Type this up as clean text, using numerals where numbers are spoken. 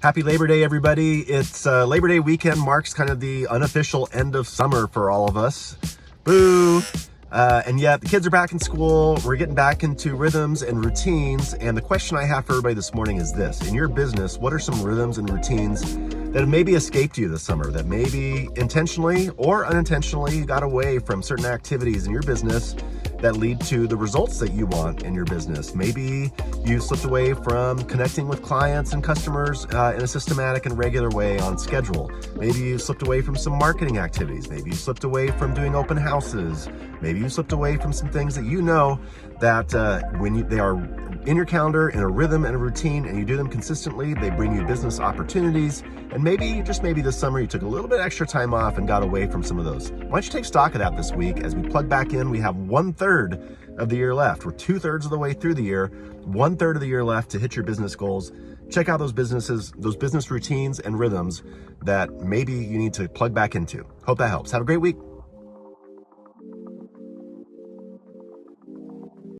Happy Labor Day, everybody. It's Labor Day weekend marks kind of the unofficial end of summer for all of us. Boo! And yet the kids are back in school. We're getting back into rhythms and routines. And the question I have for everybody this morning is this. In your business, what are some rhythms and routines that have maybe escaped you this summer, that maybe intentionally or unintentionally you got away from certain activities in your business that lead to the results that you want in your business? Maybe you slipped away from connecting with clients and customers in a systematic and regular way on schedule. Maybe you slipped away from some marketing activities. Maybe you slipped away from doing open houses. Maybe you slipped away from some things that you know that they are in your calendar in a rhythm and a routine, and you do them consistently, they bring you business opportunities. And maybe, just maybe this summer, you took a little bit extra time off and got away from some of those. Why don't you take stock of that this week? As we plug back in, we have 1/3 of the year left. We're 2/3 of the way through the year, 1/3 of the year left to hit your business goals. Check out those business routines and rhythms that maybe you need to plug back into. Hope that helps. Have a great week.